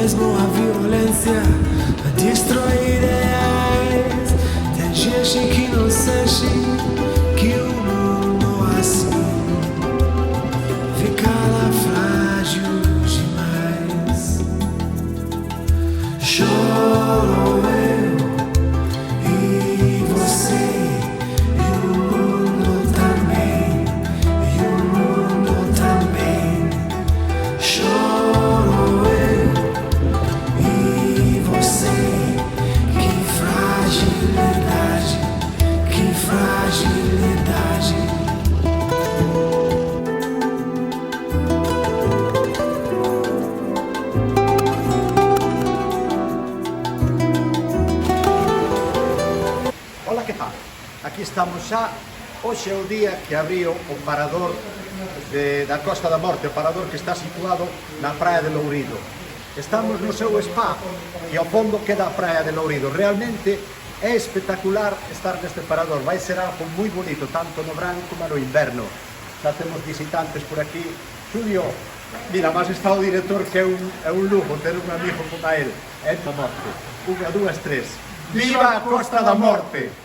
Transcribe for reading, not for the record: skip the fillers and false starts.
mesmo a violência destrói ideais. Tem gente que não sente que o mundo assim fica lá frágil demais. Choro eu e você, e o mundo também, e o mundo também. Choro eu e você, que fragilidade, que fragilidade. Ola, que tal? Aquí estamos xa. Hoxe é o día que abriu o parador da Costa da Morte, o parador que está situado na praia de Lourido. Estamos no seu spa e ao fondo queda a praia de Lourido. Realmente é espectacular estar neste parador. Vai ser algo moi bonito, tanto no verán como no inverno. Xa temos visitantes por aquí. Xulio, mira, máis está o director, que é un lujo ter un amigo como a él. É da Morte. Unha, dúas, tres. Viva a Costa da Morte!